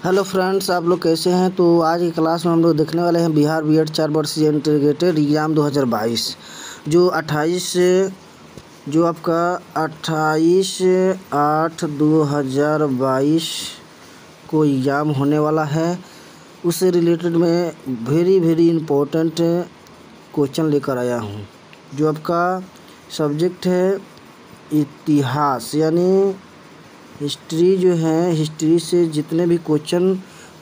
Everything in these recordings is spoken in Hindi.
हेलो फ्रेंड्स, आप लोग कैसे हैं। तो आज की क्लास में हम लोग देखने वाले हैं बिहार बीएड 4 वर्षीय इंटीग्रेटेड एग्ज़ाम 2022 जो 28/8/2022 को एग्ज़ाम होने वाला है। उससे रिलेटेड मैं वेरी इम्पोर्टेंट क्वेश्चन लेकर आया हूँ। जो आपका सब्जेक्ट है इतिहास यानी हिस्ट्री जो है, हिस्ट्री से जितने भी क्वेश्चन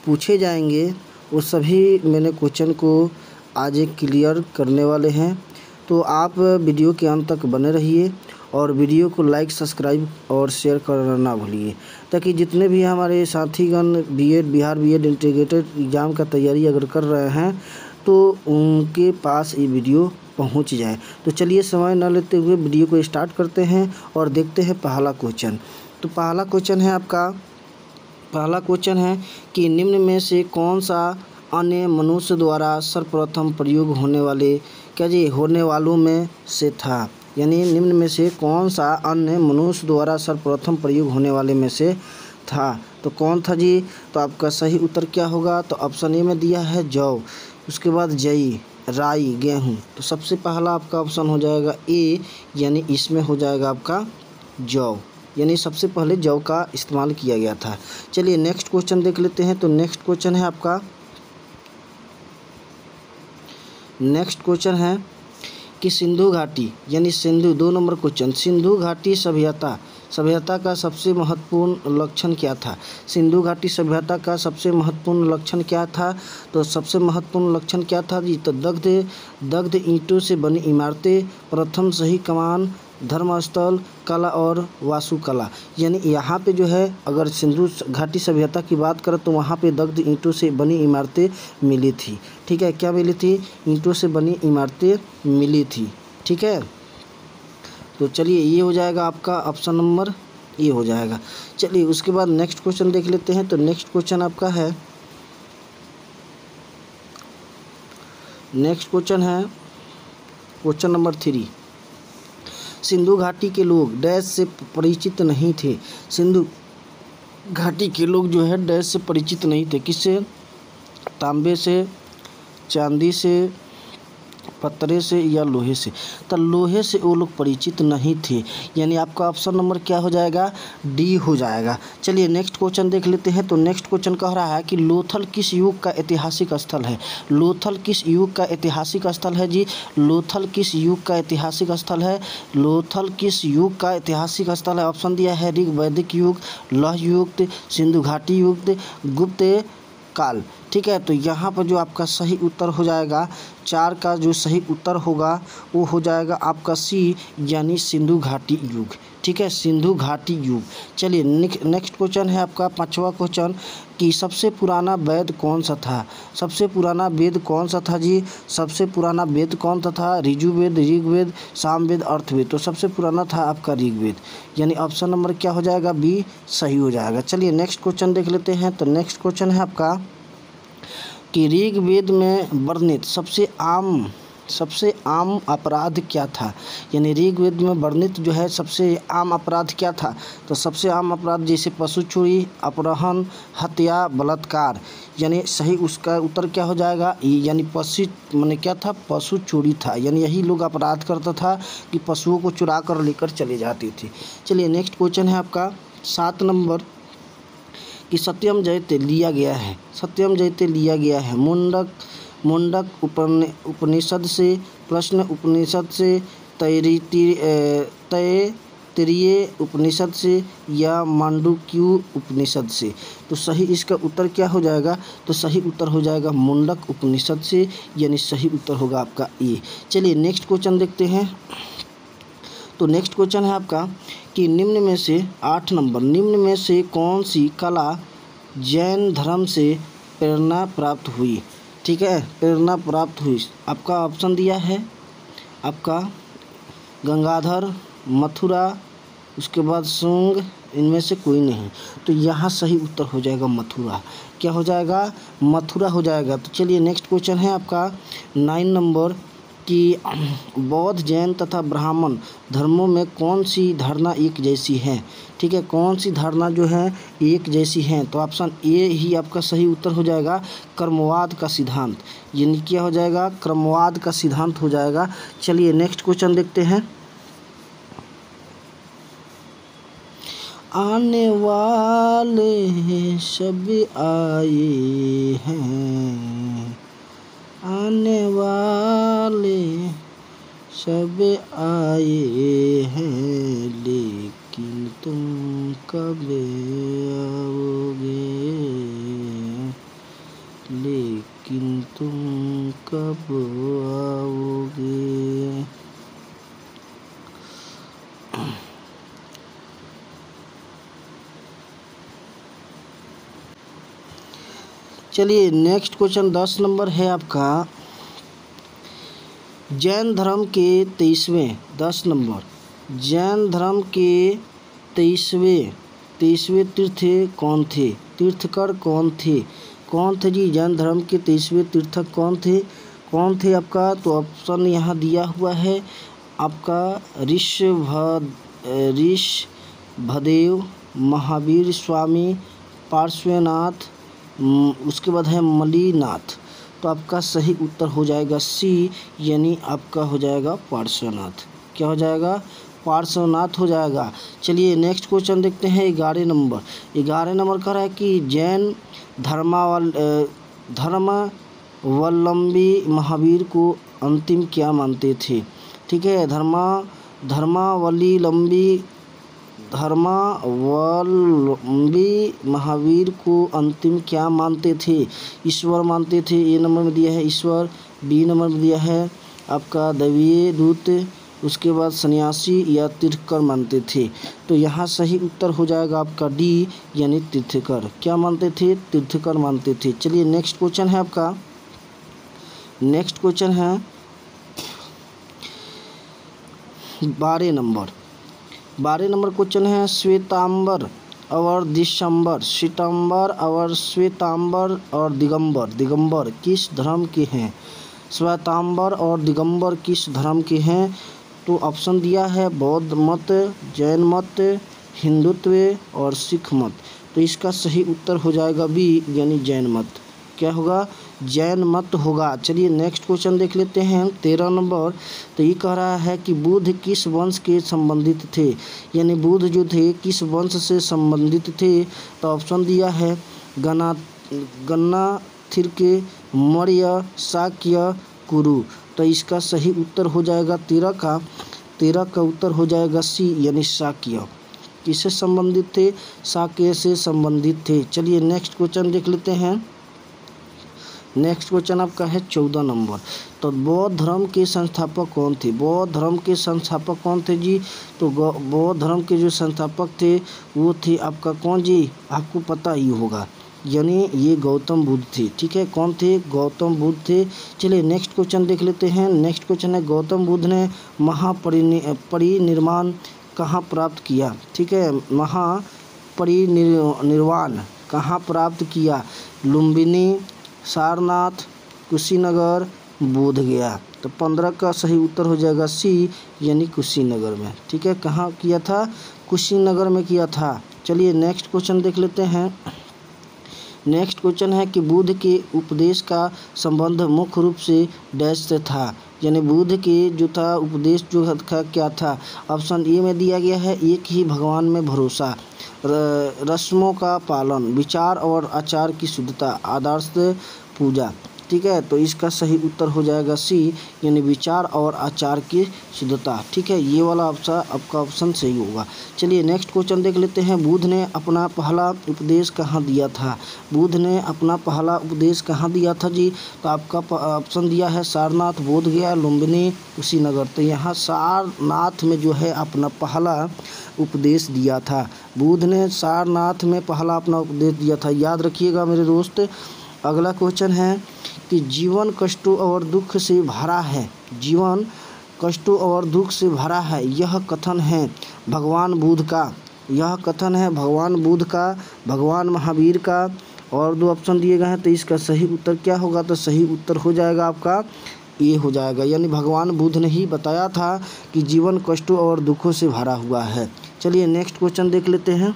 पूछे जाएंगे वो सभी मैंने क्वेश्चन को आज एक क्लियर करने वाले हैं। तो आप वीडियो के अंत तक बने रहिए और वीडियो को लाइक, सब्सक्राइब और शेयर करना ना भूलिए, ताकि जितने भी हमारे साथीगण बिहार बीएड इंटीग्रेटेड एग्ज़ाम का तैयारी अगर कर रहे हैं तो उनके पास ये वीडियो पहुंच जाए। तो चलिए समय न लेते हुए वीडियो को स्टार्ट करते हैं और देखते हैं पहला क्वेश्चन। तो पहला क्वेश्चन है कि निम्न में से कौन सा अन्य मनुष्य द्वारा सर्वप्रथम प्रयोग होने वालों में से था। यानी निम्न में से कौन सा अन्य मनुष्य द्वारा सर्वप्रथम प्रयोग होने वाले में से था। तो कौन था जी। तो आपका सही उत्तर क्या होगा। तो ऑप्शन ए में दिया है जौ, उसके बाद जई, राई, गेहूँ। तो सबसे पहला आपका ऑप्शन हो जाएगा ए, यानी इसमें हो जाएगा आपका जौ, यानी सबसे पहले जौ का इस्तेमाल किया गया था। चलिए नेक्स्ट क्वेश्चन देख लेते हैं। तो नेक्स्ट क्वेश्चन है कि सिंधु घाटी यानी सिंधु 2 नंबर क्वेश्चन, सिंधु घाटी सभ्यता का सबसे महत्वपूर्ण लक्षण क्या था। सिंधु घाटी सभ्यता का सबसे महत्वपूर्ण लक्षण क्या था। तो सबसे महत्वपूर्ण लक्षण क्या था जी। तो दग्ध ईंटों से बनी इमारतें, प्रथम सही कमान, धर्मस्थल, कला और वास्तुकला। यानी यहाँ पे जो है अगर सिंधु घाटी सभ्यता की बात करें तो वहाँ पे दग्ध ईंटों से बनी इमारतें मिली थी। ठीक है, क्या मिली थी। ईंटों से बनी इमारतें मिली थी। ठीक है, तो चलिए ये हो जाएगा आपका ऑप्शन नंबर ए हो जाएगा। चलिए उसके बाद नेक्स्ट क्वेश्चन देख लेते हैं। तो नेक्स्ट क्वेश्चन आपका है क्वेश्चन नंबर 3। सिंधु घाटी के लोग डैश से परिचित नहीं थे। सिंधु घाटी के लोग जो है डैश से परिचित नहीं थे। किससे। तांबे से, चांदी से, पत्थरे से या लोहे से। तो लोहे से वो लोग परिचित नहीं थे, यानी आपका ऑप्शन नंबर क्या हो जाएगा, डी हो जाएगा। चलिए नेक्स्ट क्वेश्चन देख लेते हैं। तो नेक्स्ट क्वेश्चन कह रहा है कि लोथल किस युग का ऐतिहासिक स्थल है। लोथल किस युग का ऐतिहासिक स्थल है जी। लोथल किस युग का ऐतिहासिक स्थल है। लोथल किस युग का ऐतिहासिक स्थल है। ऑप्शन दिया है ऋग वैदिक युग, लौह युग, सिंधु घाटी युग, गुप्त काल। ठीक है, तो यहाँ पर जो आपका सही उत्तर हो जाएगा 4 का जो सही उत्तर होगा वो हो जाएगा आपका सी, यानी सिंधु घाटी युग। ठीक है, सिंधु घाटी युग। चलिए नेक्स्ट क्वेश्चन है आपका 5वां क्वेश्चन कि सबसे पुराना वेद कौन सा था। सबसे पुराना वेद कौन सा था जी। सबसे पुराना वेद कौन सा था। ऋजुवेद, ऋग्वेद, सामवेद, अर्थवेद। तो सबसे पुराना था आपका ऋग्वेद, यानी ऑप्शन नंबर क्या हो जाएगा, बी सही हो जाएगा। चलिए नेक्स्ट क्वेश्चन देख लेते हैं। तो नेक्स्ट क्वेश्चन है आपका कि ऋग्वेद में वर्णित सबसे आम अपराध क्या था। यानी ऋग्वेद में वर्णित जो है सबसे आम अपराध क्या था। तो सबसे आम अपराध जैसे पशु चोरी, अपहरण, हत्या, बलात्कार। यानी सही उसका उत्तर क्या हो जाएगा, यानी क्या था, पशु चोरी था। यानी यही लोग अपराध करता था कि पशुओं को चुरा कर लेकर चले जाते थे। चलिए नेक्स्ट क्वेश्चन है आपका 7 नंबर कि सत्यम जयते लिया गया है मुंडक उपनिषद से, प्रश्न उपनिषद से, तैत्तिरीय उपनिषद से या मांडुक्य उपनिषद से। तो सही इसका उत्तर क्या हो जाएगा। तो सही उत्तर हो जाएगा मुंडक उपनिषद से, यानी सही उत्तर होगा आपका ए। चलिए नेक्स्ट क्वेश्चन देखते हैं। तो नेक्स्ट क्वेश्चन है आपका कि निम्न में से 8 नंबर, निम्न में से कौन सी कला जैन धर्म से प्रेरणा प्राप्त हुई। ठीक है, प्रेरणा प्राप्त हुई। आपका ऑप्शन दिया है आपका गंगाधर, मथुरा, उसके बाद शुंग, इनमें से कोई नहीं। तो यहाँ सही उत्तर हो जाएगा मथुरा। क्या हो जाएगा, मथुरा हो जाएगा। तो चलिए नेक्स्ट क्वेश्चन है आपका 9 नंबर कि बौद्ध, जैन तथा ब्राह्मण धर्मों में कौन सी धारणा एक जैसी है। ठीक है, कौन सी धारणा जो है एक जैसी है, तो ऑप्शन ए ही आपका सही उत्तर हो जाएगा, क्रमवाद का सिद्धांत। यानी क्या हो जाएगा, क्रमवाद का सिद्धांत हो जाएगा। चलिए नेक्स्ट क्वेश्चन देखते हैं। आने वाले सब आए हैं, आने वाले सब आए हैं, लेकिन तुम कब आओगे, लेकिन तुम कब आओगे। चलिए नेक्स्ट क्वेश्चन 10 नंबर है आपका, जैन धर्म के 23वें 10 नंबर, जैन धर्म के 23वें तीर्थ कौन थे, तीर्थकर कौन थे, कौन थे जी, जैन धर्म के 23वें तीर्थक कौन थे, कौन थे आपका, तो ऑप्शन यहाँ दिया हुआ है आपका, ऋषभदेव, महावीर स्वामी, पार्श्वनाथ, उसके बाद है मलिनाथ। तो आपका सही उत्तर हो जाएगा सी, यानी आपका हो जाएगा पार्श्वनाथ। क्या हो जाएगा, पार्श्वनाथ हो जाएगा। चलिए नेक्स्ट क्वेश्चन देखते हैं 11 नंबर। 11 नंबर कह रहा है कि जैन धर्मावलंबी महावीर को अंतिम क्या मानते थे। ठीक है, धर्मावलंबी महावीर को अंतिम क्या मानते थे, ईश्वर मानते थे। ए नंबर में दिया है ईश्वर, बी नंबर में दिया है आपका दैवीय दूत, उसके बाद सन्यासी या तीर्थकर मानते थे। तो यहाँ सही उत्तर हो जाएगा आपका डी, यानी तीर्थकर। क्या मानते थे, तीर्थकर मानते थे। चलिए नेक्स्ट क्वेश्चन है आपका, नेक्स्ट क्वेश्चन है 12 नंबर। 12 नंबर क्वेश्चन है, श्वेतांबर और दिसंबर, श्वेतांबर और श्वेतांबर और दिगंबर, दिगंबर किस धर्म के हैं, श्वेतांबर और दिगंबर किस धर्म के हैं। तो ऑप्शन दिया है बौद्ध मत, जैन मत, हिंदुत्व और सिख मत। तो इसका सही उत्तर हो जाएगा बी, यानी जैन मत। क्या होगा, जैन मत होगा। चलिए नेक्स्ट क्वेश्चन देख लेते हैं 13 नंबर। तो ये कह रहा है कि बुद्ध किस वंश के संबंधित थे, यानी बुद्ध जो थे किस वंश से संबंधित थे। तो ऑप्शन दिया है गणाथिर्के, मौर्य, शाक्य, कुरु। तो इसका सही उत्तर हो जाएगा 13 का उत्तर हो जाएगा सी, यानी शाक्य। किससे संबंधित थे, शाक्य से संबंधित थे। चलिए नेक्स्ट क्वेश्चन देख लेते हैं। नेक्स्ट क्वेश्चन आपका है 14 नंबर। तो बौद्ध धर्म के संस्थापक कौन थे, बौद्ध धर्म के संस्थापक कौन थे जी। तो बौद्ध धर्म के जो संस्थापक थे वो थे आपका कौन जी, आपको पता ही होगा, यानी ये गौतम बुद्ध थे। ठीक है, कौन थे, गौतम बुद्ध थे। चलिए नेक्स्ट क्वेश्चन देख लेते हैं। नेक्स्ट क्वेश्चन है, गौतम बुद्ध ने महापरिनिर्वाण कहाँ प्राप्त किया। ठीक है, महापरिनिर्वाण कहाँ प्राप्त किया, लुम्बिनी, सारनाथ, कुशीनगर, बोध गया। तो 15 का सही उत्तर हो जाएगा सी, यानी कुशीनगर में। ठीक है, कहाँ किया था, कुशीनगर में किया था। चलिए नेक्स्ट क्वेश्चन देख लेते हैं। नेक्स्ट क्वेश्चन है कि बुद्ध के उपदेश का संबंध मुख्य रूप से डैश से था, यानी बुद्ध के जो था उपदेश जो था क्या था। ऑप्शन ए में दिया गया है एक ही भगवान में भरोसा, रस्मों का पालन, विचार और आचार की शुद्धता, आदर्श पूजा। ठीक है, तो इसका सही उत्तर हो जाएगा सी, यानी विचार और आचार की शुद्धता। ठीक है, ये वाला आपका ऑप्शन सही होगा। चलिए नेक्स्ट क्वेश्चन देख लेते हैं। बुद्ध ने अपना पहला उपदेश कहाँ दिया था, बुद्ध ने अपना पहला उपदेश कहाँ दिया था जी। तो आपका ऑप्शन दिया है सारनाथ, बोध गया, लुम्बिनी, कुशीनगर। तो यहाँ सारनाथ में जो है अपना पहला उपदेश दिया था, बुद्ध ने सारनाथ में पहला अपना उपदेश दिया था, याद रखिएगा मेरे दोस्त। अगला क्वेश्चन है कि जीवन कष्टों और दुख से भरा है, जीवन कष्टों और दुख से भरा है, यह कथन है भगवान बुद्ध का, यह कथन है भगवान बुद्ध का, भगवान महावीर का। और 2 ऑप्शन दिए गए हैं, तो इसका सही उत्तर क्या होगा, तो सही उत्तर हो जाएगा आपका ये हो जाएगा, यानी भगवान बुद्ध ने ही बताया था कि जीवन कष्टों और दुखों से भरा हुआ है। चलिए नेक्स्ट क्वेश्चन देख लेते हैं।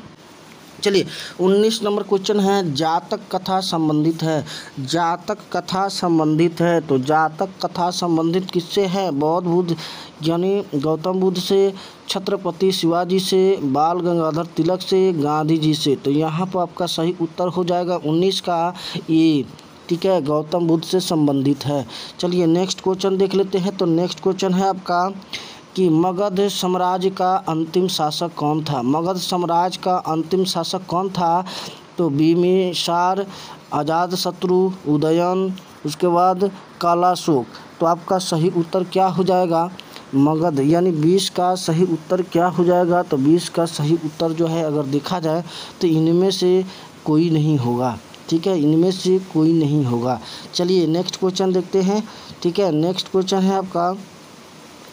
चलिए 19 नंबर क्वेश्चन है, जातक कथा संबंधित है। जातक कथा संबंधित है तो जातक कथा संबंधित किससे है? बौद्ध बुद्ध यानी गौतम बुद्ध से, छत्रपति शिवाजी से, बाल गंगाधर तिलक से, गांधी जी से। तो यहाँ पर आपका सही उत्तर हो जाएगा 19 का ये, ठीक है, गौतम बुद्ध से संबंधित है। चलिए नेक्स्ट क्वेश्चन देख लेते हैं। तो नेक्स्ट क्वेश्चन है आपका कि मगध साम्राज्य का अंतिम शासक कौन था? मगध साम्राज्य का अंतिम शासक कौन था? तो बिम्बिसार, अजातशत्रु, उदयन, उसके बाद कालाशोक। तो आपका सही उत्तर क्या हो जाएगा? मगध, यानी 20 का सही उत्तर क्या हो जाएगा? तो 20 का सही उत्तर जो है अगर देखा जाए तो इनमें से कोई नहीं होगा, ठीक है, इनमें से कोई नहीं होगा। चलिए नेक्स्ट क्वेश्चन देखते हैं, ठीक है। नेक्स्ट क्वेश्चन है आपका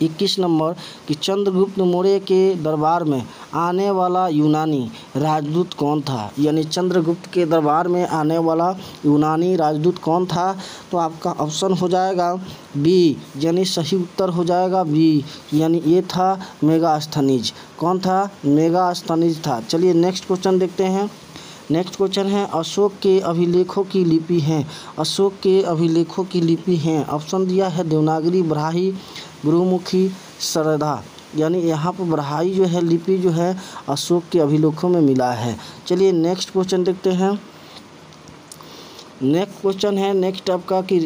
21 नंबर कि चंद्रगुप्त मौर्य के दरबार में आने वाला यूनानी राजदूत कौन था? यानी चंद्रगुप्त के दरबार में आने वाला यूनानी राजदूत कौन था? तो आपका ऑप्शन हो जाएगा बी, यानी सही उत्तर हो जाएगा बी, यानी ये था मेगास्थनीज। कौन था? मेगास्थनीज था। चलिए नेक्स्ट क्वेश्चन देखते हैं। नेक्स्ट क्वेश्चन है, अशोक के अभिलेखों की लिपि हैं। अशोक के अभिलेखों की लिपि हैं, ऑप्शन दिया है देवनागरी, ब्राह्मी, गुरुमुखी, सरदा। यानी यहाँ पर ब्राह्मी जो है लिपि जो है अशोक के अभिलेखों में मिला है। चलिए नेक्स्ट क्वेश्चन देखते हैं। नेक्स्ट क्वेश्चन है नेक्स्ट आपका कि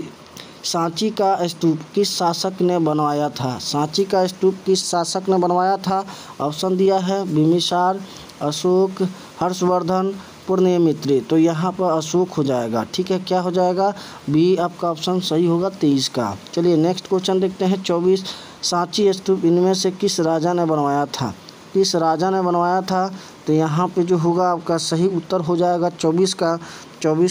सांची का स्तूप किस शासक ने बनवाया था? सांची का स्तूप किस शासक ने बनवाया था? ऑप्शन दिया है बिम्बिसार, अशोक, हर्षवर्धन, पुण्यमित्र। तो यहाँ पर अशोक हो जाएगा, ठीक है, क्या हो जाएगा? बी आपका ऑप्शन सही होगा 23 का। चलिए नेक्स्ट क्वेश्चन देखते हैं 24, सांची स्तूप इनमें से किस राजा ने बनवाया था? किस राजा ने बनवाया था? तो यहाँ पे जो होगा आपका सही उत्तर हो जाएगा 24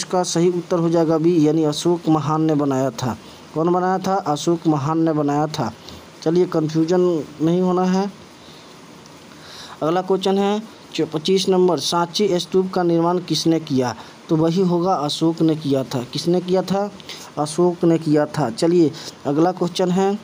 का सही उत्तर हो जाएगा बी, यानी अशोक महान ने बनाया था। कौन बनाया था? अशोक महान ने बनाया था। चलिए कन्फ्यूजन नहीं होना है। अगला क्वेश्चन है 25 नंबर, सांची स्तूप का निर्माण किसने किया? तो वही होगा अशोक ने किया था। किसने किया था? अशोक ने किया था। चलिए अगला क्वेश्चन है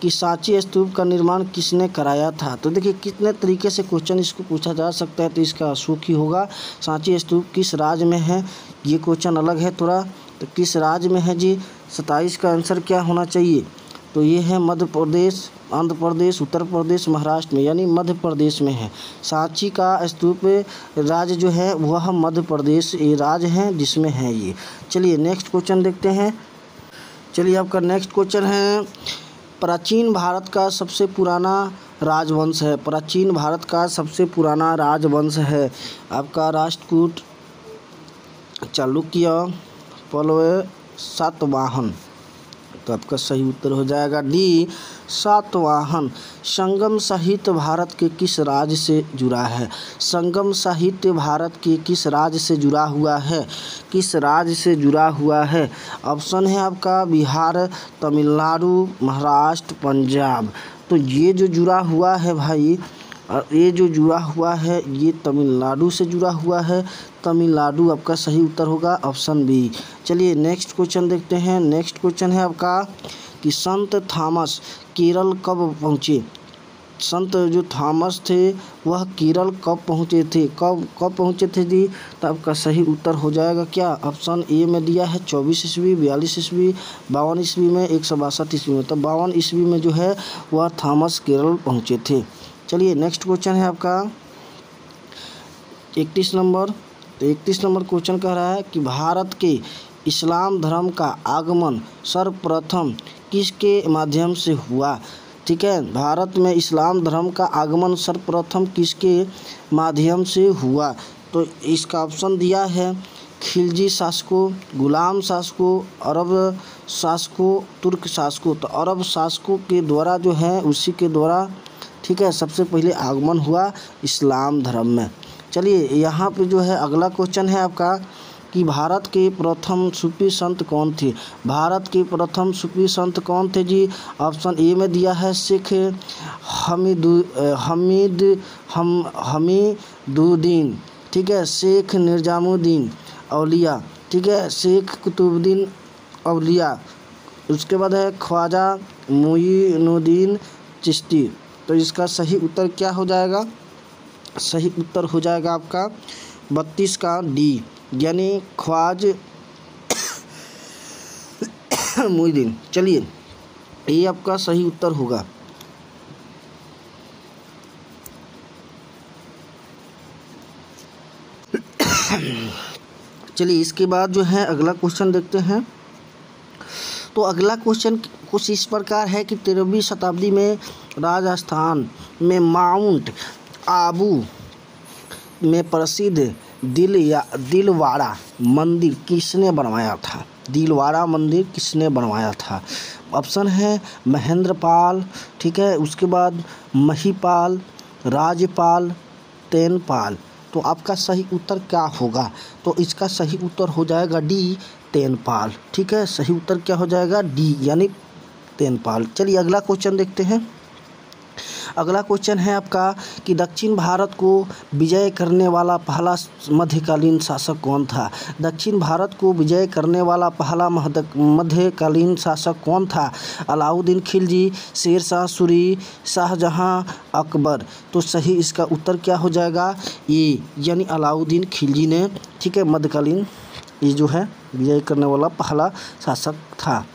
कि सांची स्तूप का निर्माण किसने कराया था? तो देखिए कितने तरीके से क्वेश्चन इसको पूछा जा सकता है, तो इसका अशोक ही होगा। सांची स्तूप किस राज्य में है? ये क्वेश्चन अलग है थोड़ा, तो किस राज्य में है जी? 27 का आंसर क्या होना चाहिए? तो ये है मध्य प्रदेश, आंध्र प्रदेश, उत्तर प्रदेश, महाराष्ट्र में, यानी मध्य प्रदेश में है। सांची का स्तूप राज्य जो है वह मध्य प्रदेश ये राज्य है जिसमें है ये। चलिए नेक्स्ट क्वेश्चन देखते हैं। चलिए आपका नेक्स्ट क्वेश्चन है, प्राचीन भारत का सबसे पुराना राजवंश है। प्राचीन भारत का सबसे पुराना राजवंश है आपका राष्ट्रकूट, चालुक्य, पल्लव, सातवाहन। तो आपका सही उत्तर हो जाएगा डी, सातवाहन। संगम साहित्य भारत के किस राज्य से जुड़ा है? संगम साहित्य भारत के किस राज्य से जुड़ा हुआ है? किस राज्य से जुड़ा हुआ है? ऑप्शन है आपका बिहार, तमिलनाडु, महाराष्ट्र, पंजाब। तो ये जो जुड़ा हुआ है भाई, ये जो जुड़ा हुआ है ये तमिलनाडु से जुड़ा हुआ है। तमिलनाडु आपका सही उत्तर होगा ऑप्शन बी। चलिए नेक्स्ट क्वेश्चन देखते हैं। नेक्स्ट क्वेश्चन है आपका कि संत थॉमस केरल कब पहुँचे? संत जो थॉमस थे वह केरल कब पहुँचे थे? कब पहुँचे थे जी? तो आपका सही उत्तर हो जाएगा क्या? ऑप्शन ए में दिया है 24 ईस्वी, 42 ईस्वी, 52 ईस्वी में, 162 ईस्वी में। तो 52 ईस्वी में जो है वह थॉमस केरल पहुँचे थे। चलिए नेक्स्ट क्वेश्चन है आपका 31 नंबर। तो 31 नंबर क्वेश्चन कह रहा है कि भारत के इस्लाम धर्म का आगमन सर्वप्रथम किसके माध्यम से हुआ? ठीक है, भारत में इस्लाम धर्म का आगमन सर्वप्रथम किसके माध्यम से हुआ? तो इसका ऑप्शन दिया है खिलजी शासकों, गुलाम शासकों, अरब शासकों, तुर्क शासकों। तो अरब शासकों के द्वारा जो है उसी के द्वारा, ठीक है, सबसे पहले आगमन हुआ इस्लाम धर्म में। चलिए यहाँ पे जो है अगला क्वेश्चन है आपका कि भारत के प्रथम सूफी संत कौन थे? भारत के प्रथम सूफी संत कौन थे जी? ऑप्शन ए में दिया है शेख हमीदुद्दीन, ठीक है, शेख निजामुद्दीन औलिया, ठीक है, शेख कुतुबुद्दीन अवलिया। उसके बाद है ख्वाजा मोइनुद्दीन चिश्ती। तो इसका सही उत्तर क्या हो जाएगा? सही उत्तर हो जाएगा आपका 32 का डी, यानी ख्वाज मोइनुद्दीन। चलिए, ये आपका सही उत्तर होगा। चलिए, इसके बाद जो है अगला क्वेश्चन देखते हैं। तो अगला क्वेश्चन कुछ इस प्रकार है कि 13वीं शताब्दी में राजस्थान में माउंट आबू में प्रसिद्ध दिलवाड़ा मंदिर किसने बनवाया था? दिलवाड़ा मंदिर किसने बनवाया था? ऑप्शन है महेंद्रपाल, ठीक है, उसके बाद महिपाल, राजपाल, तेनपाल। तो आपका सही उत्तर क्या होगा? तो इसका सही उत्तर हो जाएगा डी, तेनपाल। ठीक है, सही उत्तर क्या हो जाएगा? डी, यानी तेनपाल। चलिए, अगला क्वेश्चन देखते हैं। अगला क्वेश्चन है आपका कि दक्षिण भारत को विजय करने वाला पहला मध्यकालीन शासक कौन था? दक्षिण भारत को विजय करने वाला पहला मध्यकालीन शासक कौन था? अलाउद्दीन खिलजी, शेर शाह सूरी, शाहजहां, अकबर। तो सही इसका उत्तर क्या हो जाएगा? ये, यानी अलाउद्दीन खिलजी ने, ठीक है, मध्यकालीन ये जो है विजय करने वाला पहला शासक था।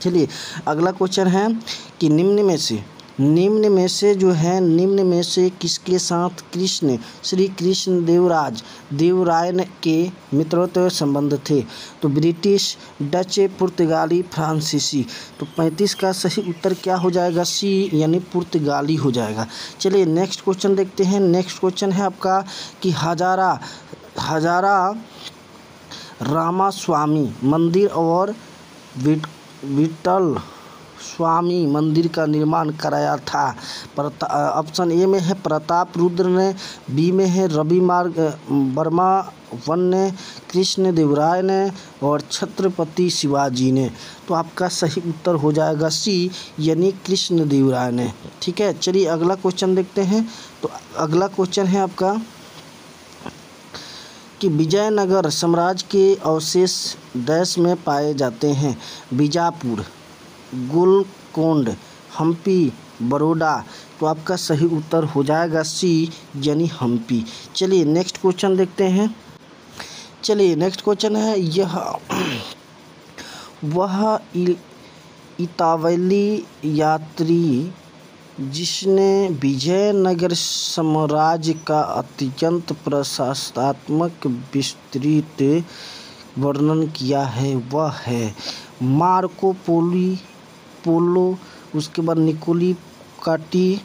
चलिए, अगला क्वेश्चन है कि निम्न में से किसके साथ श्री कृष्ण देवराय के मित्रवत संबंध थे? तो ब्रिटिश, डच, पुर्तगाली, फ्रांसीसी। तो 35 का सही उत्तर क्या हो जाएगा? सी, यानी पुर्तगाली हो जाएगा। चलिए, नेक्स्ट क्वेश्चन देखते हैं। नेक्स्ट क्वेश्चन है आपका कि हजारा रामास्वामी मंदिर और विठल स्वामी मंदिर का निर्माण कराया था? ऑप्शन ए में है प्रताप रुद्र ने, बी में है रवि वर्मा वन ने, कृष्ण देवराय ने और छत्रपति शिवाजी ने। तो आपका सही उत्तर हो जाएगा सी, यानी कृष्ण देवराय ने। ठीक है, चलिए अगला क्वेश्चन देखते हैं। तो अगला क्वेश्चन है आपका कि विजयनगर साम्राज्य के अवशेष देश में पाए जाते हैं? बीजापुर, गोलकोंड, हम्पी, बड़ौदा। तो आपका सही उत्तर हो जाएगा सी, यानी हम्पी। चलिए, नेक्स्ट क्वेश्चन देखते हैं। चलिए, नेक्स्ट क्वेश्चन है वह इतावली यात्री जिसने विजयनगर साम्राज्य का अत्यंत प्रशंसात्मक विस्तृत वर्णन किया है, वह है मार्को पोलो, उसके बाद निकोली काटी,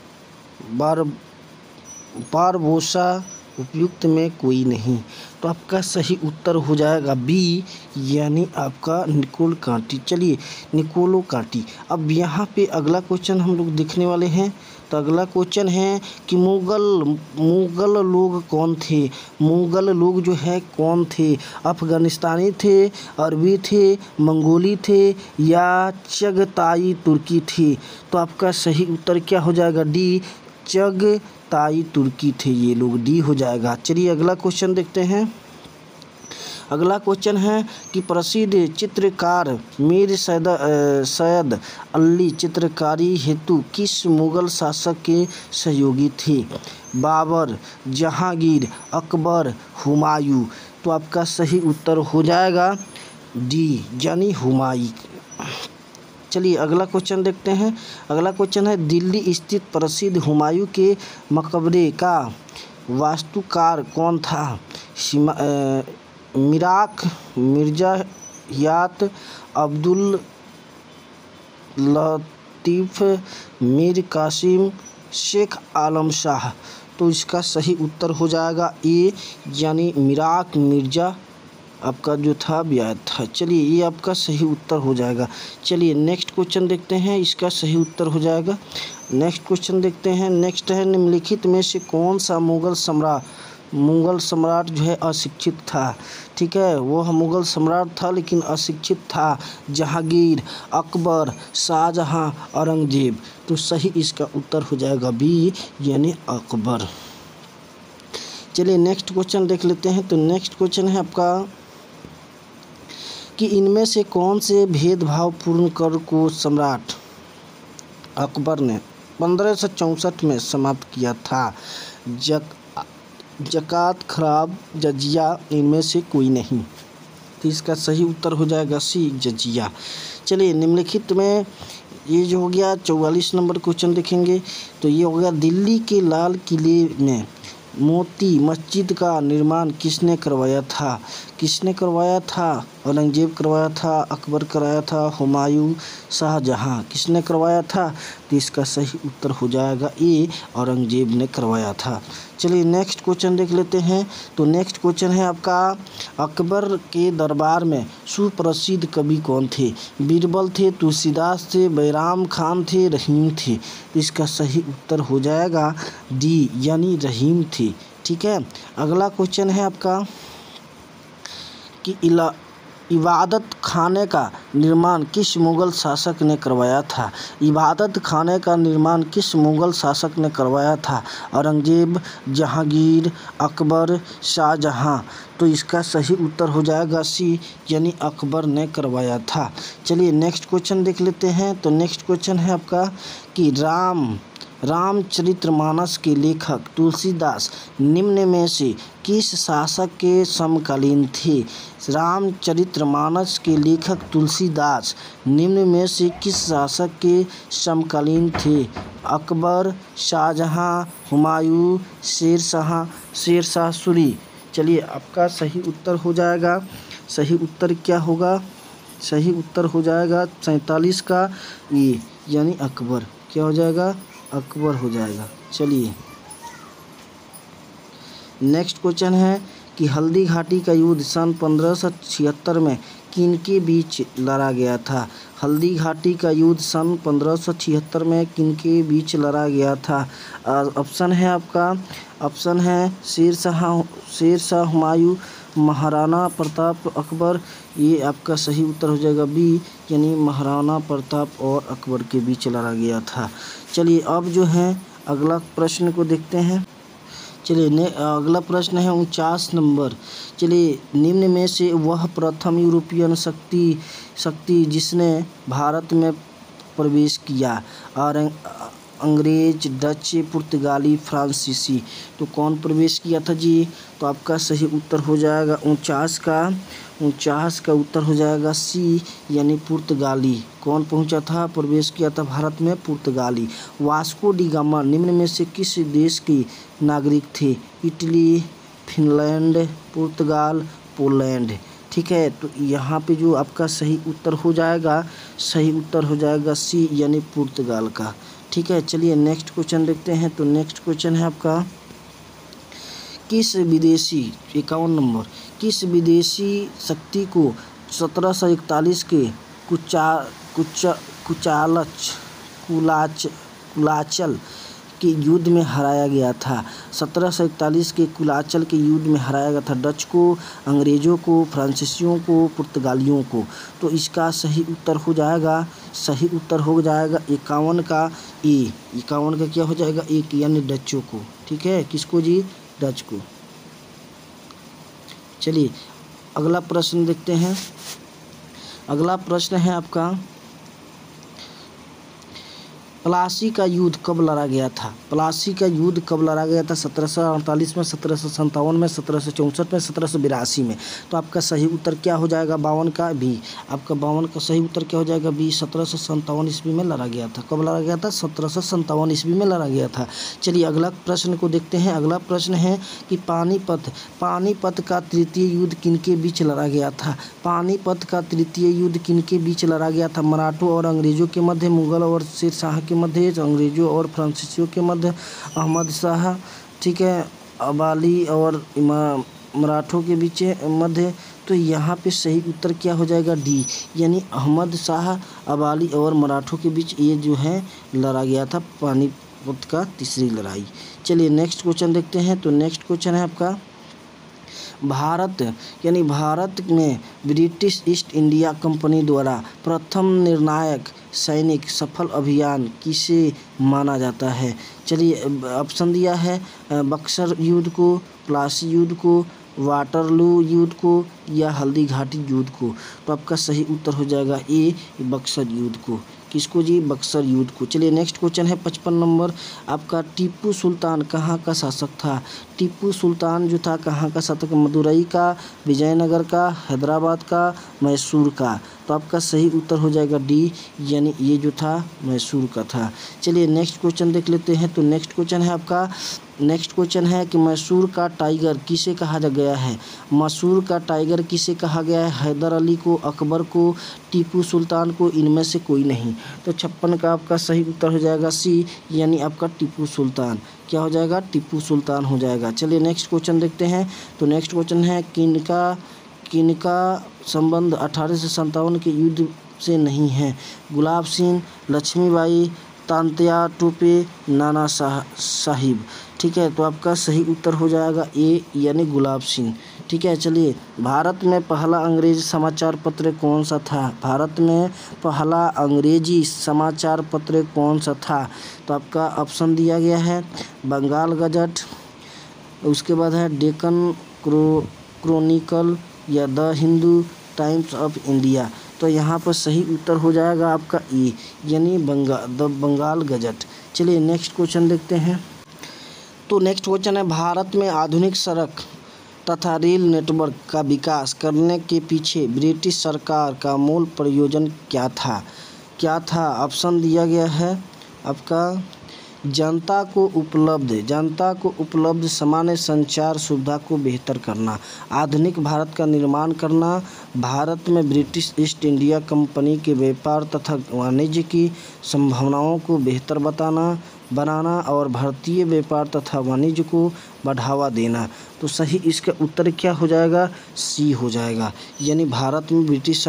बारबोसा। उपयुक्त में कोई नहीं। तो आपका सही उत्तर हो जाएगा बी, यानी आपका निकोल काटी। चलिए, निकोलो काटी। अब यहाँ पे अगला क्वेश्चन हम लोग देखने वाले हैं। तो अगला क्वेश्चन है कि मुगल लोग कौन थे? मुगल लोग जो है कौन थे? अफगानिस्तानी थे, अरबी थे, मंगोली थे या चगताई तुर्की थे? तो आपका सही उत्तर क्या हो जाएगा? डी, चगताई तुर्की थे ये लोग, डी हो जाएगा। चलिए, अगला क्वेश्चन देखते हैं। अगला क्वेश्चन है कि प्रसिद्ध चित्रकार मीर सैयद अली चित्रकारी हेतु किस मुगल शासक के सहयोगी थे? बाबर, जहांगीर, अकबर, हुमायूं। तो आपका सही उत्तर हो जाएगा डी, यानी हुमायूं। चलिए, अगला क्वेश्चन देखते हैं। अगला क्वेश्चन है दिल्ली स्थित प्रसिद्ध हुमायूं के मकबरे का वास्तुकार कौन था? मिराक, मिर्जा हयात, अब्दुल लतीफ़, मीर कासिम, शेख आलम शाह। तो इसका सही उत्तर हो जाएगा ए, यानी मिराक मिर्जा आपका जो था ब्याज था। चलिए, ये आपका सही उत्तर हो जाएगा। चलिए, नेक्स्ट क्वेश्चन देखते हैं, इसका सही उत्तर हो जाएगा। नेक्स्ट क्वेश्चन देखते हैं। नेक्स्ट है निम्नलिखित में से कौन सा मुगल सम्राट जो है अशिक्षित था? ठीक है, वह मुगल सम्राट था लेकिन अशिक्षित था। जहांगीर, अकबर, शाहजहां, औरंगजेब। तो सही इसका उत्तर हो जाएगा बी, यानी अकबर। चलिए, नेक्स्ट क्वेश्चन देख लेते हैं। तो नेक्स्ट क्वेश्चन है आपका कि इनमें से कौन से भेदभावपूर्ण कर को सम्राट अकबर ने 1564 में समाप्त किया था? ज़कात, खराब, जजिया, इनमें से कोई नहीं। तो इसका सही उत्तर हो जाएगा सी, जजिया। चलिए निम्नलिखित में ये जो हो गया 44 नंबर क्वेश्चन देखेंगे। तो ये हो गया, दिल्ली के लाल किले में मोती मस्जिद का निर्माण किसने करवाया था? किसने करवाया था? औरंगजेब करवाया था, अकबर कराया था, हुमायूं, शाहजहां, किसने करवाया था? तो इसका सही उत्तर हो जाएगा ए, औरंगजेब ने करवाया था। चलिए नेक्स्ट क्वेश्चन देख लेते हैं। तो नेक्स्ट क्वेश्चन है आपका, अकबर के दरबार में सुप्रसिद्ध कवि कौन थे? बीरबल थे, तुलसीदास थे, बैराम खान थे, रहीम थे। तो इसका सही उत्तर हो जाएगा डी, यानी रहीम थे। ठीक है, अगला क्वेश्चन है आपका कि इबादत खाने का निर्माण किस मुग़ल शासक ने करवाया था? इबादत खाने का निर्माण किस मुग़ल शासक ने करवाया था? औरंगजेब, जहांगीर, अकबर, शाहजहां। तो इसका सही उत्तर हो जाएगा सी, यानी अकबर ने करवाया था। चलिए नेक्स्ट क्वेश्चन देख लेते हैं। तो नेक्स्ट क्वेश्चन है आपका कि रामचरितमानस के लेखक तुलसीदास निम्न में से किस शासक के समकालीन थे? रामचरितमानस के लेखक तुलसीदास निम्न में से किस शासक के समकालीन थे? अकबर, शाहजहां, हुमायूं, शेरशाह सूरी। चलिए आपका सही उत्तर हो जाएगा, सही उत्तर क्या होगा? सही उत्तर हो जाएगा 47 का ये, यानी अकबर। क्या हो जाएगा? अकबर हो जाएगा। चलिए नेक्स्ट क्वेश्चन है कि हल्दी घाटी का युद्ध सन 1576 में किनके बीच लड़ा गया था? हल्दी घाटी का युद्ध सन 1576 में किनके बीच लड़ा गया था? ऑप्शन है आपका, ऑप्शन है शेरशाह, हुमायूं, महाराणा प्रताप, अकबर। ये आपका सही उत्तर हो जाएगा बी, यानी महाराणा प्रताप और अकबर के बीच लड़ा गया था। चलिए अब जो है अगला प्रश्न को देखते हैं। चलिए अगला प्रश्न है 49 नंबर। चलिए निम्न में से वह प्रथम यूरोपियन शक्ति जिसने भारत में प्रवेश किया? और अंग्रेज, डच, पुर्तगाली, फ्रांसीसी। तो कौन प्रवेश किया था जी? तो आपका सही उत्तर हो जाएगा 49 का उत्तर हो जाएगा सी, यानी पुर्तगाली। कौन पहुंचा था, प्रवेश किया था भारत में? पुर्तगाली। वास्को डी गामा निम्न में से किस देश के नागरिक थे? इटली, फिनलैंड, पुर्तगाल, पोलैंड। ठीक है, तो यहाँ पे जो आपका सही उत्तर हो जाएगा, सही उत्तर हो जाएगा सी, यानी पुर्तगाल का। ठीक है, चलिए नेक्स्ट क्वेश्चन देखते हैं। तो नेक्स्ट क्वेश्चन है आपका, किस विदेशी 51 नंबर, किस विदेशी शक्ति को 1741 के कुलाचल के युद्ध में हराया गया था? 1741 के कुलाचल के युद्ध में हराया गया था। डच को, अंग्रेज़ों को, फ्रांसीसियों को, पुर्तगालियों को। तो इसका सही उत्तर हो जाएगा, सही उत्तर हो जाएगा 51 का ए। 51 का क्या हो जाएगा? एक, यानी डचों को। ठीक है, किसको जी? डच को। चलिए अगला प्रश्न देखते हैं। अगला प्रश्न है आपका, प्लासी का युद्ध कब लड़ा गया था? प्लासी का युद्ध कब लड़ा गया था? 1748 में, 1757 में, 1764 में, 1782 में। तो आपका सही उत्तर क्या हो जाएगा? 52 का बी। आपका 52 का सही उत्तर क्या हो जाएगा? बी। 1757 ईस्वी में लड़ा गया था। कब लड़ा गया था? 1757 ईस्वी में लड़ा गया था। चलिए अगला प्रश्न को देखते हैं। अगला प्रश्न है कि पानीपत का तृतीय युद्ध किनके बीच लड़ा गया था? पानीपत का तृतीय युद्ध किनके बीच लड़ा गया था? मराठों और अंग्रेजों के मध्य, मुगल और शेरशाह के मध्य, अंग्रेजों और फ्रांसीसियों के मध्य, अहमद शाह, ठीक है, अबाली और मराठों के बीच मध्य। तो यहाँ पे सही उत्तर क्या हो जाएगा? डी, यानी अहमद शाह, अबाली और मराठों के बीच ये जो है लड़ा गया था पानीपत का तीसरी लड़ाई। चलिए नेक्स्ट क्वेश्चन देखते हैं। तो नेक्स्ट क्वेश्चन है आपका, भारत में ब्रिटिश ईस्ट इंडिया कंपनी द्वारा प्रथम निर्णायक सैनिक सफल अभियान किसे माना जाता है? चलिए ऑप्शन दिया है, बक्सर युद्ध को, प्लासी युद्ध को, वाटरलू युद्ध को या हल्दी घाटी युद्ध को? तो आपका सही उत्तर हो जाएगा ए, बक्सर युद्ध को। किसको जी? बक्सर युद्ध को। चलिए नेक्स्ट क्वेश्चन है 55 नंबर आपका, टीपू सुल्तान कहाँ का शासक था? टीपू सुल्तान जो था कहाँ का शासक? मदुरई का, विजयनगर का, हैदराबाद का, मैसूर का? तो आपका सही उत्तर हो जाएगा डी, यानी ये जो था मैसूर का था। चलिए नेक्स्ट क्वेश्चन देख लेते हैं। तो नेक्स्ट क्वेश्चन है कि मैसूर का टाइगर किसे कहा गया है? मैसूर का टाइगर किसे कहा गया है? हैदर अली को, अकबर को, टीपू सुल्तान को, इनमें से कोई नहीं। तो 56 का आपका सही उत्तर हो जाएगा सी, यानी आपका टीपू सुल्तान। क्या हो जाएगा? टीपू सुल्तान हो जाएगा। चलिए नेक्स्ट क्वेश्चन देखते हैं। तो नेक्स्ट क्वेश्चन है किनका संबंध 1857 के युद्ध से नहीं है? गुलाब सिंह, लक्ष्मीबाई, तांत्या टोपे, नाना साहिब? ठीक है, तो आपका सही उत्तर हो जाएगा ए, यानी गुलाब सिंह। ठीक है, चलिए भारत में पहला अंग्रेजी समाचार पत्र कौन सा था? भारत में पहला अंग्रेजी समाचार पत्र कौन सा था? तो आपका ऑप्शन दिया गया है बंगाल गजट, उसके बाद है डेक्कन क्रॉनिकल या the Hindu times of India. तो यहाँ पर सही उत्तर हो जाएगा आपका ई, यानी बंगाल गजट। चलिए नेक्स्ट क्वेश्चन देखते हैं। तो नेक्स्ट क्वेश्चन है, भारत में आधुनिक सड़क तथा रेल नेटवर्क का विकास करने के पीछे ब्रिटिश सरकार का मूल प्रयोजन क्या था? ऑप्शन दिया गया है आपका जनता को उपलब्ध सामान्य संचार सुविधा को बेहतर करना, आधुनिक भारत का निर्माण करना, भारत में ब्रिटिश ईस्ट इंडिया कंपनी के व्यापार तथा वाणिज्य की संभावनाओं को बेहतर बनाना और भारतीय व्यापार तथा वाणिज्य को बढ़ावा देना। तो सही इसका उत्तर क्या हो जाएगा? सी हो जाएगा, यानी भारत में ब्रिटिश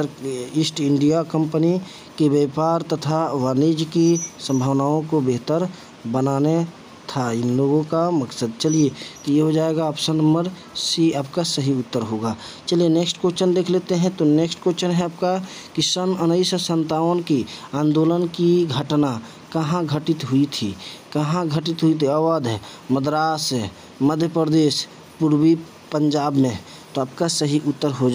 ईस्ट इंडिया कंपनी के व्यापार तथा वाणिज्य की संभावनाओं को बेहतर बनाने था इन लोगों का मकसद। चलिए तो ये हो जाएगा ऑप्शन नंबर सी, आपका सही उत्तर होगा। चलिए नेक्स्ट क्वेश्चन देख लेते हैं। तो नेक्स्ट क्वेश्चन है आपका कि सन 1957 की आंदोलन की घटना कहाँ घटित हुई थी? अवध है, मद्रास है, मध्य प्रदेश, पूर्वी पंजाब में? तो आपका सही उत्तर हो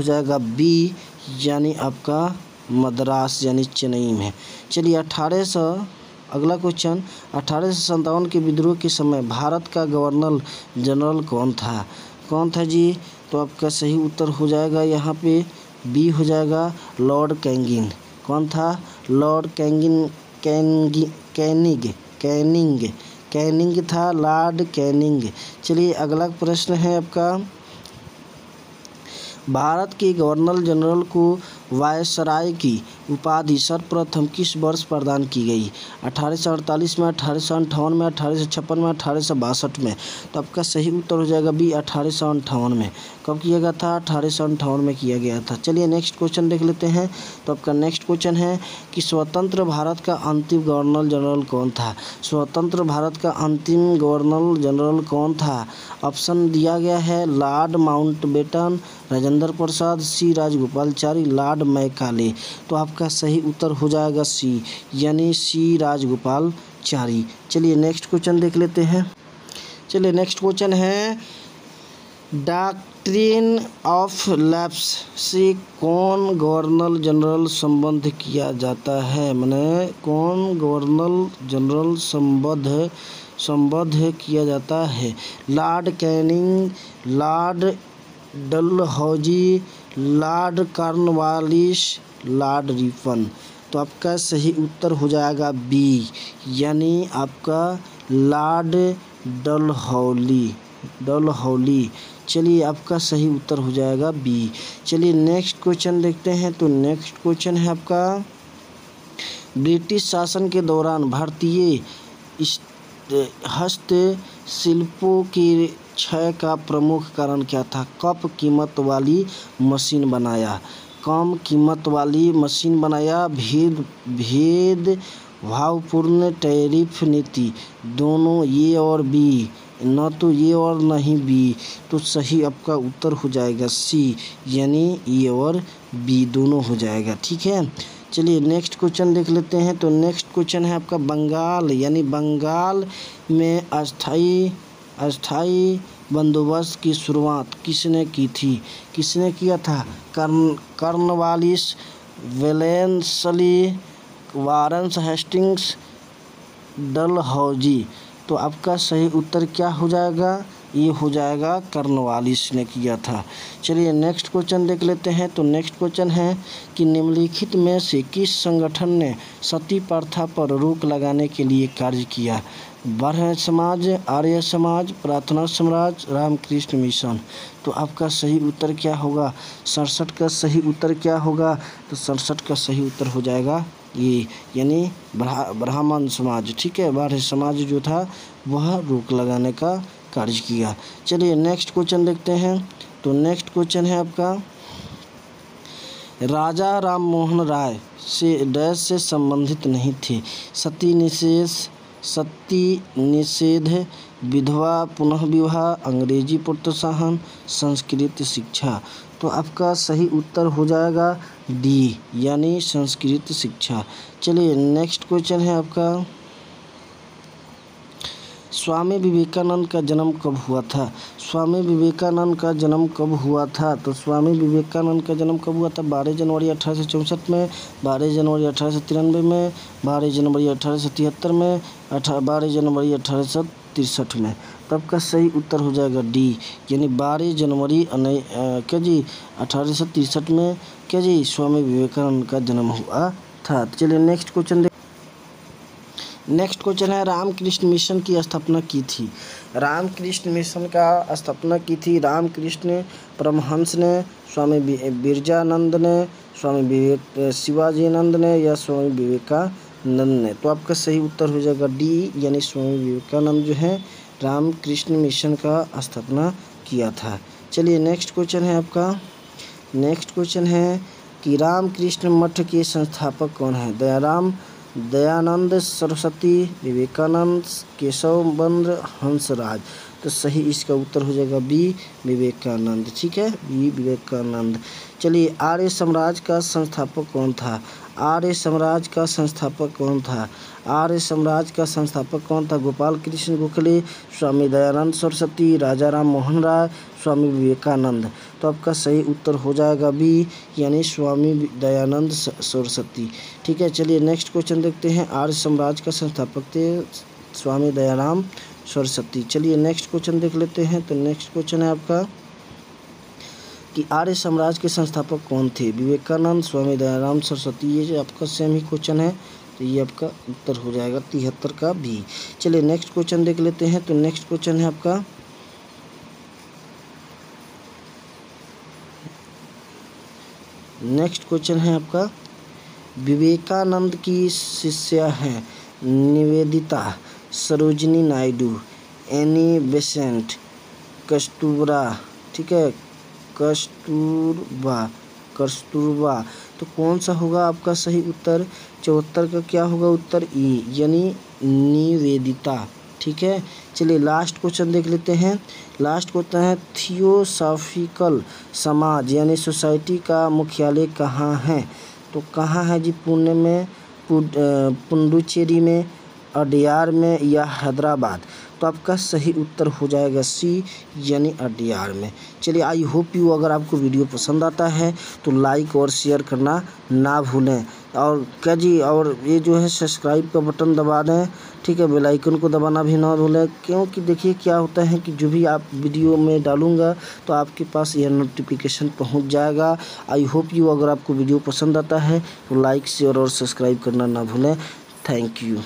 जाएगा बी, यानी आपका मद्रास यानी चेन्नई में। चलिए अगला क्वेश्चन, 1857 के विद्रोह के समय भारत का गवर्नर जनरल कौन था जी? तो आपका सही उत्तर हो जाएगा यहाँ पे बी हो जाएगा लॉर्ड कैनिंग। कौन था? लॉर्ड कैनिंग था, लॉर्ड कैनिंग। चलिए अगला प्रश्न है आपका, भारत के गवर्नर जनरल को वायसराय की उपाधि सर्वप्रथम किस वर्ष प्रदान की गई? 1848 में, 1858 में, 1856 में, 1862 में? तो आपका सही उत्तर हो जाएगा बी, 1858 में। कब किया गया था? 1858 में किया गया था। चलिए नेक्स्ट क्वेश्चन देख लेते हैं। तो आपका नेक्स्ट क्वेश्चन है कि स्वतंत्र भारत का अंतिम गवर्नर जनरल कौन था? स्वतंत्र भारत का अंतिम गवर्नर जनरल कौन था? ऑप्शन दिया गया है लॉर्ड माउंटबेटन, राजेंद्र प्रसाद, सी राजगोपालाचारी, लॉर्ड मैकाले। तो आपका सही उत्तर हो जाएगा सी, यानी सी राजगोपालाचारी। चलिए नेक्स्ट क्वेश्चन देख लेते हैं। चलिए नेक्स्ट क्वेश्चन है, डॉक्ट्रिन ऑफ लैप्स से कौन गवर्नर जनरल संबद्ध किया जाता है? माने कौन गवर्नर जनरल संबद्ध किया जाता है? Lord Canning, Lord Dalhousie, Lord Cornwallis, Lord Ripon? तो आपका सही उत्तर हो जाएगा बी, यानी आपका लॉर्ड डलहौली। चलिए आपका सही उत्तर हो जाएगा बी। चलिए नेक्स्ट क्वेश्चन देखते हैं। तो नेक्स्ट क्वेश्चन है आपका, ब्रिटिश शासन के दौरान भारतीय हस्तशिल्पों के क्षय का प्रमुख कारण क्या था? कम कीमत वाली मशीन बनाया, भेद भावपूर्ण टैरिफ नीति, दोनों ए और बी, न तो ए और नहीं बी। तो सही आपका उत्तर हो जाएगा सी, यानी ए और बी दोनों हो जाएगा। ठीक है, चलिए नेक्स्ट क्वेश्चन देख लेते हैं। तो नेक्स्ट क्वेश्चन है आपका, बंगाल यानी बंगाल में अस्थाई बंदोबस्त की शुरुआत किसने की थी? किसने किया था? Cornwallis, Wellesley, Warren Hastings, Dalhousie. तो आपका सही उत्तर क्या हो जाएगा? ये हो जाएगा कॉर्नवालिस ने किया था। चलिए नेक्स्ट क्वेश्चन देख लेते हैं। तो नेक्स्ट क्वेश्चन है कि निम्नलिखित में से किस संगठन ने सती प्रथा पर रोक लगाने के लिए कार्य किया? ब्रह्म समाज, आर्य समाज, प्रार्थना समाज, रामकृष्ण मिशन। तो आपका सही उत्तर क्या होगा? 67 का सही उत्तर क्या होगा? तो 67 का सही उत्तर हो जाएगा ये, यानी ब्राह्मण समाज। ठीक है, ब्राह्मण समाज जो था वह रोक लगाने का कार्य किया। चलिए नेक्स्ट क्वेश्चन देखते हैं। तो नेक्स्ट क्वेश्चन है आपका, राजा राम मोहन राय से डैश से संबंधित नहीं थे? सती निषेध, विधवा पुनः विवाह, अंग्रेजी प्रोत्साहन, संस्कृत शिक्षा। तो आपका सही उत्तर हो जाएगा डी, यानी संस्कृत शिक्षा। चलिए नेक्स्ट क्वेश्चन है आपका, स्वामी विवेकानंद का जन्म कब हुआ था? स्वामी विवेकानंद का जन्म कब हुआ था? तो स्वामी विवेकानंद का जन्म कब हुआ था? 12 जनवरी 1864 में, 12 जनवरी 1893 में, 12 जनवरी 1873 में, 12 जनवरी 1863 में। तब का सही उत्तर हो जाएगा डी, यानी 12 जनवरी क्या जी 1863 में क्या जी स्वामी विवेकानंद का जन्म हुआ था। चलिए नेक्स्ट क्वेश्चन नेक्स्ट क्वेश्चन है, रामकृष्ण मिशन की स्थापना की थी? रामकृष्ण मिशन का स्थापना की थी रामकृष्ण परमहंस ने, स्वामी बिरजानंद ने, स्वामी शिवाजीनंद ने, या स्वामी विवेकानंद ने? तो आपका सही उत्तर हो जाएगा डी, यानी स्वामी विवेकानंद जो है रामकृष्ण मिशन का स्थापना किया था। चलिए नेक्स्ट क्वेश्चन है आपका, नेक्स्ट क्वेश्चन है कि रामकृष्ण मठ के संस्थापक कौन है? दयानंद सरस्वती, विवेकानंद, केशवचंद्र, हंसराज। तो सही इसका उत्तर हो जाएगा बी, विवेकानंद। ठीक है, बी विवेकानंद। चलिए आर्य समाज का संस्थापक कौन था? आर्य समाज का संस्थापक कौन था? आर्य समाज का संस्थापक कौन था? गोपाल कृष्ण गोखले, स्वामी दयानंद सरस्वती, राजा राम मोहन राय, स्वामी विवेकानंद। तो आपका सही उत्तर हो जाएगा बी, यानी स्वामी दयानंद सरस्वती। ठीक है, चलिए नेक्स्ट क्वेश्चन देखते हैं। आर्य समाज का संस्थापक थे स्वामी दयाराम सरस्वती। चलिए नेक्स्ट क्वेश्चन देख लेते हैं। तो नेक्स्ट क्वेश्चन है आपका कि आर्य समाज के संस्थापक कौन थे? विवेकानंद, स्वामी दयाराम सरस्वती। ये जो आपका सेम ही क्वेश्चन है, तो ये आपका उत्तर हो जाएगा 73 का बी। चलिए नेक्स्ट क्वेश्चन देख लेते हैं। तो नेक्स्ट क्वेश्चन है आपका, नेक्स्ट क्वेश्चन है आपका, विवेकानंद की शिष्या हैं निवेदिता, सरोजिनी नायडू, एनी बेसेंट, कस्तूरबा। ठीक है, कस्तूरबा। तो कौन सा होगा आपका सही उत्तर? 74 का क्या होगा उत्तर? ई, यानी निवेदिता। ठीक है, चलिए लास्ट क्वेश्चन देख लेते हैं। लास्ट क्वेश्चन है, थियोसॉफिकल समाज यानी सोसाइटी का मुख्यालय कहाँ है? तो कहाँ है जी? पुणे में, पुडुचेरी में, अडयार में, या हैदराबाद? तो आपका सही उत्तर हो जाएगा सी, यानी अडयार में। चलिए आई होप यू, अगर आपको वीडियो पसंद आता है तो लाइक और शेयर करना ना भूलें। और क्या जी, और ये जो है सब्सक्राइब का बटन दबा दें। ठीक है, बेल आइकन को दबाना भी ना भूलें, क्योंकि देखिए क्या होता है कि जो भी आप वीडियो में डालूंगा तो आपके पास यह नोटिफिकेशन पहुंच जाएगा। आई होप यू, अगर आपको वीडियो पसंद आता है तो लाइक शेयर और सब्सक्राइब करना ना भूलें। Thank you.